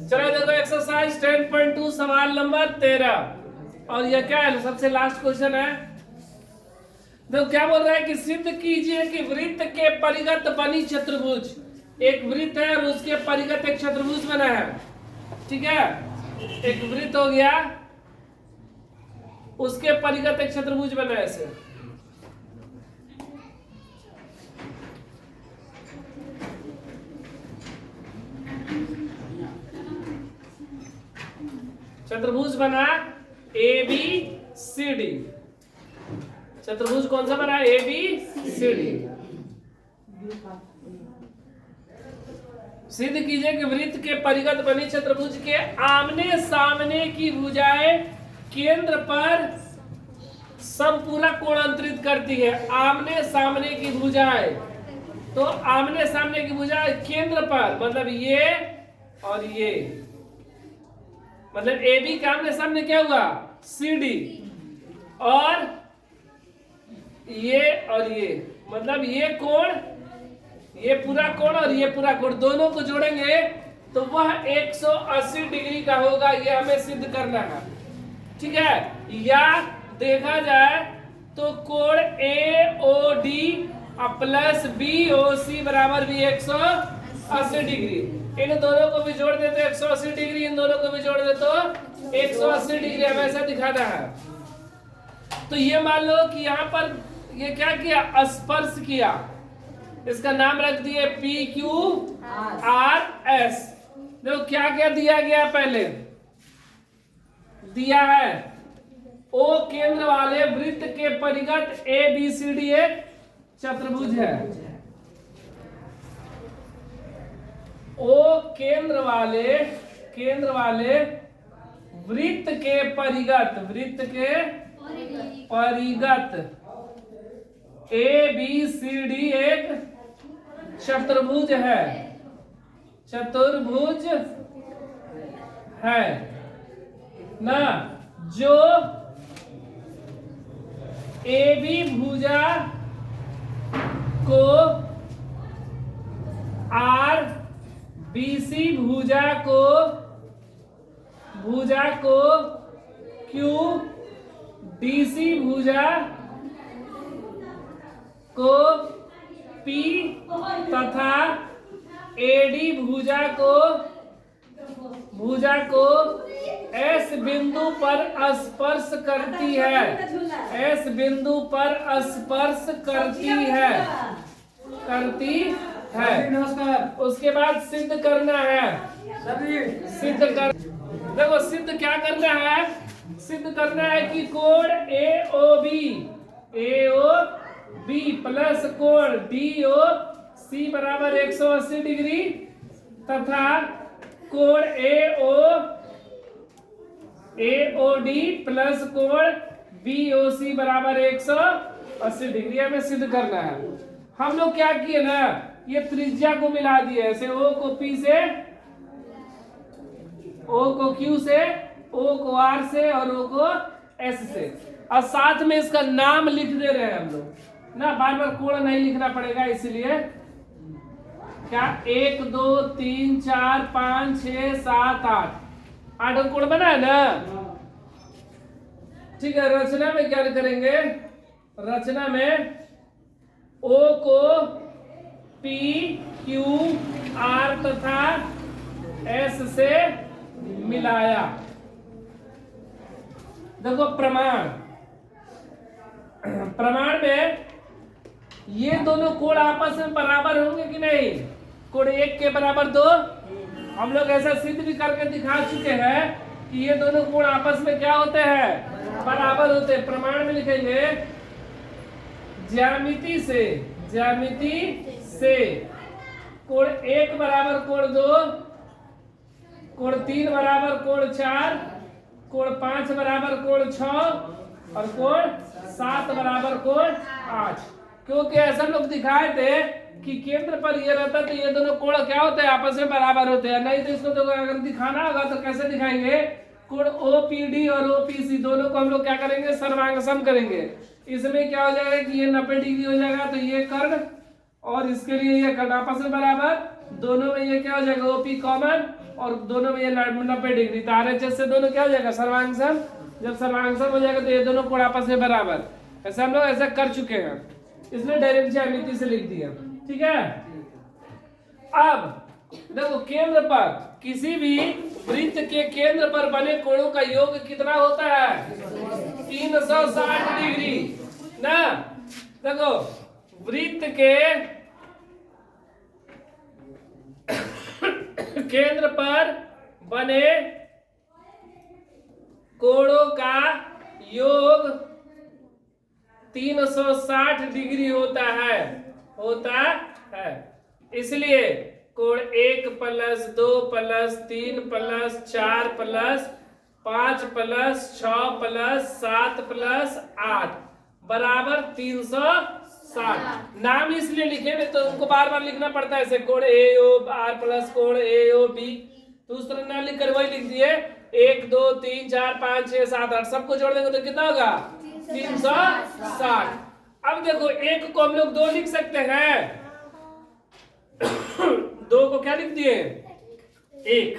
चलो देखो एक्सरसाइज 10.2 सवाल नंबर 13 और ये क्या है, सबसे लास्ट क्वेश्चन है। देखो क्या बोल रहा है कि सिद्ध कीजिए कि वृत्त के परिगत बनी चतुर्भुज, एक वृत्त है और उसके परिगत एक चतुर्भुज बना है। ठीक है, एक वृत्त हो गया, उसके परिगत एक चतुर्भुज बना है ऐसे। चतुर्भुज बना ए बी सी डी। चतुर्भुज कौन सा बना, ए बी सी डी। सिद्ध कीजिए कि वृत्त के परिगत बनी चतुर्भुज के आमने सामने की भुजाएं केंद्र पर समपूरा कोण अंतरित करती है। आमने सामने की भुजाएं, तो आमने सामने की भुजाएं केंद्र पर मतलब ये और ये, मतलब ए बी के आमने सामने क्या हुआ, सी डी, और ये मतलब ये कोण, ये पूरा कोण और ये पूरा कोण दोनों को जोड़ेंगे तो वह 180 डिग्री का होगा। ये हमें सिद्ध करना है। ठीक है, या देखा जाए तो कोण A O D plus B O C बराबर भी 180 डिग्री। इन दोनों को भी जोड़ देते 180 डिग्री, इन दोनों को भी जोड़ दे तो 180 डिग्री हमें ऐसा दिखाना है। तो ये मान लो कि यहाँ पर ये क्या किया, स्पर्श किया, इसका नाम रख दिए पी क्यू आर एस। देखो क्या क्या दिया गया, पहले दिया है ओ केंद्र वाले वृत्त के परिगत ए बी सी डी एक चतुर्भुज है। ओ केंद्र वाले वृत्त के परिगत ए बी सी डी एक चतुर्भुज है ना, जो ए बी भुजा को आर बी सी भुजा को क्यू डी सी भुजा को पी तथा एडी भुजा को एस बिंदु पर स्पर्श करती है। एस बिंदु पर स्पर्श करती है। नमस्कार। उसके बाद सिद्ध करना है। देखो सिद्ध क्या करना है, सिद्ध करना है कि कोण ए ओ बी प्लस कोण डी ओ सी बराबर 180 डिग्री तथा कोण ए ओ डी प्लस कोण बी ओ सी बराबर 180 डिग्री हमें सिद्ध करना है। हम लोग क्या किए ना, ये त्रिज्या को मिला दिए, ऐसे ओ को पी से, ओ को क्यू से, ओ को आर से और ओ को एस से, और साथ में इसका नाम लिख दे रहे हैं हम लोग ना, बार बार कोण नहीं लिखना पड़ेगा, इसलिए क्या 1 2 3 4 5 6 7 8 कोण बना है ना। ठीक है, रचना में क्या करेंगे, रचना में ओ को पी क्यू आर तथा एस से मिलाया। देखो प्रमाण में ये दोनों कोण आपस में बराबर होंगे कि नहीं, कोण 1 के बराबर 2, हम लोग ऐसा सिद्ध भी करके दिखा चुके हैं कि ये दोनों कोण आपस में क्या होते हैं, बराबर होते हैं। प्रमाण में लिखेंगे ज्यामिति से कोण 1 बराबर कोण 2, कोण 3 बराबर कोण 4, कोण 5 बराबर कोण 6 और कोण 7 बराबर कोण 8। क्योंकि ऐसा लोग दिखाए थे कि केंद्र पर ये रहता तो ये दोनों कोण क्या होते हैं, आपस में बराबर होते हैं। नहीं तो इसको तो अगर दिखाना होगा तो कैसे दिखाएंगे, कोण ओपीडी और ओपीसी दोनों को हम लोग क्या करेंगे, सर्वांग सम करेंगे। इसमें क्या हो जाएगा कि ये 90 डिग्री हो जाएगा, तो ये कर्ण और इसके लिए ये कर्ण आपस में बराबर, दोनों में ये क्या हो जाएगा, ओपी कॉमन और दोनों में ये 90 डिग्री, तो RHS से दोनों क्या हो जाएगा, सर्वांग। जब सर्वांग हो जाएगा तो ये दोनों कोण आपस में बराबर। ऐसे हम लोग ऐसा कर चुके हैं, इसलिए डायरेक्ट ज्यामिति से लिख दिया। ठीक है, अब देखो केंद्र पर, किसी भी वृत्त के केंद्र पर बने कोणों का योग कितना होता है, 360 डिग्री ना। देखो वृत्त के केंद्र पर बने कोणों का योग 360 डिग्री होता है, इसलिए कोण 1 + 2 + 3 + 4 + 5 + 6 + 7 + 8 बराबर 360। नाम इसलिए लिखे नहीं तो उनको बार बार लिखना पड़ता है, ऐसे कोण AOR प्लस कोण AOB, तो उस तरह ना लिख कर वही लिख दिए 1 2 3 4 5 6 7 8, सबको जोड़ देंगे तो कितना होगा, 360। अब देखो एक को हम लोग 2 लिख सकते हैं, 2 को क्या लिख दिए, 1,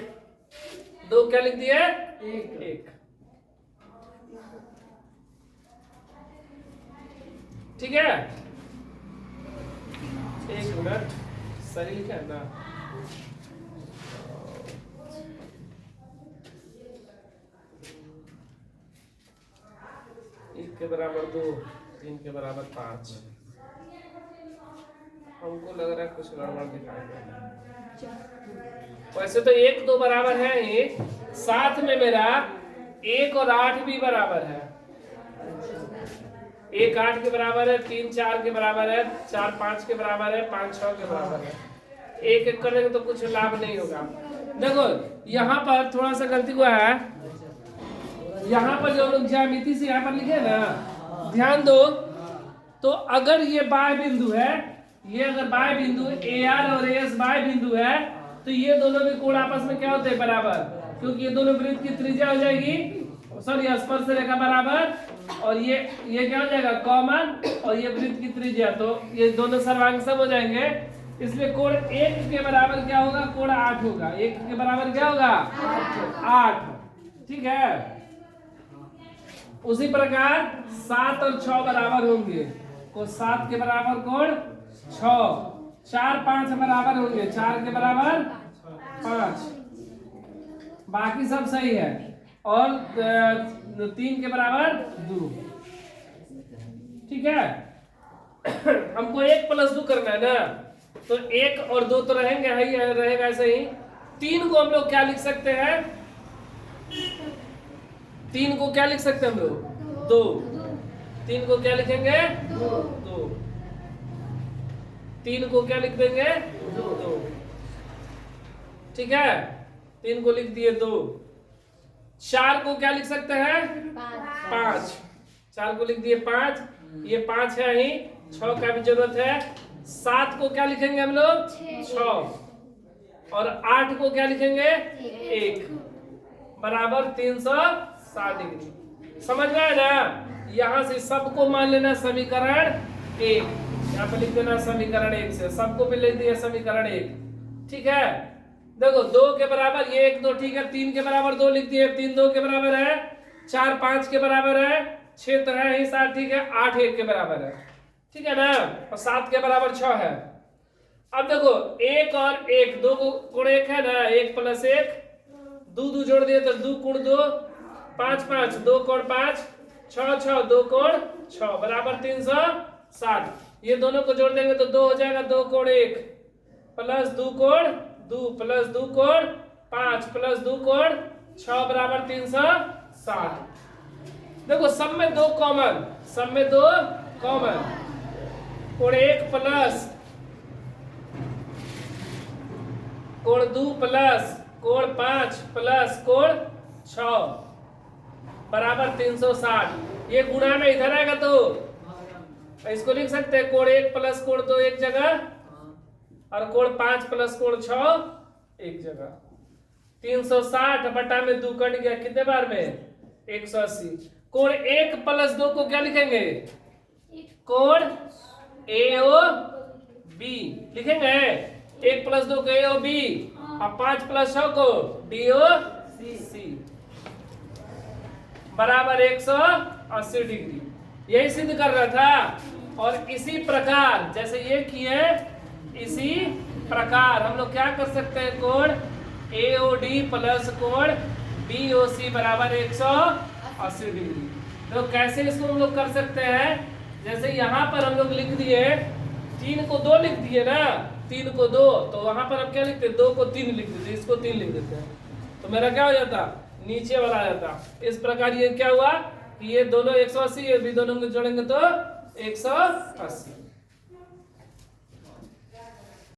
2 क्या लिख दिए, 1। ठीक है, 1 मिनट, सही लिखा है ना। एक के बराबर 2, 3 के बराबर 5। हमको लग रहा है कुछ गड़बड़ दिखाई दे रहा है। वैसे तो 1 2 बराबर है ही, साथ में मेरा 1 और 8 भी बराबर है। 1 8 के बराबर है, 3 4 के बराबर है, 4 5 के बराबर है, 5 6 के बराबर है। एक एक करेंगे तो कुछ लाभ नहीं होगा। देखो यहाँ पर थोड़ा सा गलती हुआ है, यहाँ पर जो लोग ज्यामिति से यहाँ पर लिखे ना, ध्यान दो, तो अगर ये बाह्य बिंदु है, ये अगर बाह्य बिंदु AR और AS बाह्य बिंदु है, तो ये दोनों भी कोण आपस में क्या होते हैं, बराबर, क्योंकि ये दोनों वृत्त की त्रिज्या हो जाएगी, सॉरी स्पर्श रेखा बराबर, और ये क्या हो जाएगा, कॉमन, और ये वृत्त की त्रिज्या, तो ये दोनों सर्वांग सम हो जाएंगे। इसलिए कोण 1 के बराबर क्या होगा, कोण 8 होगा। 1 के बराबर क्या होगा, 8। ठीक है, उसी प्रकार 7 और 6 बराबर होंगे, तो 7 के बराबर कोण 6, 4 5 बराबर होंगे, 4 के बराबर 5, बाकी सब सही है, और 3 के बराबर 2। ठीक है, हमको 1 + 2 करना है ना, तो 1 और 2 तो रहेंगे, रहेगा ऐसे ही। 3 को हम लोग क्या लिख सकते हैं, 3 को क्या लिख सकते हैं हम लोग, 2। 3 को क्या लिखेंगे, 2। 3 को क्या लिख देंगे, 2। ठीक है, 3 को लिख दिए 2। 4 को क्या लिख सकते हैं, 5। 4 को लिख दिए 5, ये 5 है ही, 6 का भी जरूरत है। 7 को क्या लिखेंगे हम लोग, 6, और 8 को क्या लिखेंगे, 1, बराबर 360 डिग्री। समझ में आया ना। यहाँ से सबको मान लेना समीकरण 1, यहाँ पे लिख देना समीकरण 1 से, सबको भी लिख दिया समीकरण 1। ठीक है, देखो 2 के बराबर ये 1 2, ठीक है, 3 के बराबर 2 लिख दिए, 3 2 के बराबर है, 4 5 के बराबर है, 6 तो है ही 7, ठीक है, 8 1 के बराबर है, ठीक है ना, और 7 के बराबर 6 है। अब देखो 1 और 1, 2 कोण 1 है ना, 1 + 1, 2 2 जोड़ दिए तो 2 × 2 5 5, 2 कोण 5, 6 6, 2 कोण 6 बराबर 360। ये दोनों को जोड़ देंगे तो 2 हो जाएगा, 2 कोण 1 प्लस 2 कोण 2 प्लस 2 कोण 5 प्लस 2 कोण 6 बराबर 360। देखो सब में 2 कॉमन, सब में 2 कॉमन, कोण 1 प्लस कोण 2 प्लस कोण 5 प्लस कोण 6 बराबर 360। ये गुणा में इधर आएगा तो इसको लिख सकते हैं, कोण 1 प्लस कोण 2 एक जगह, और कोण 5 प्लस कोण 6 एक जगह। 360 बटा में 2 कट गया, कितने बार में, 180। कोण 1 प्लस 2 को क्या लिखेंगे, कोण AOB लिखेंगे। 1 + 2 को AOB, अब 5 प्लस 6 को DOC बराबर 180 डिग्री, यही सिद्ध कर रहा था। और इसी प्रकार जैसे ये किए, इसी प्रकार हम लोग क्या कर सकते हैं, कोण AOD प्लस कोण BOC बराबर 180 डिग्री। तो कैसे इसको हम लोग कर सकते हैं, जैसे यहाँ पर हम लोग लिख दिए 3 को 2 लिख दिए ना, 3 को 2, तो वहां पर हम क्या लिखते हैं, 2 को 3 लिख देते, इसको 3 लिख देते हैं, तो मेरा क्या हो जाता, नीचे वाला आ जाता। इस प्रकार ये क्या हुआ कि ये दोनों 180, ये भी दोनों को जोड़ेंगे तो 180।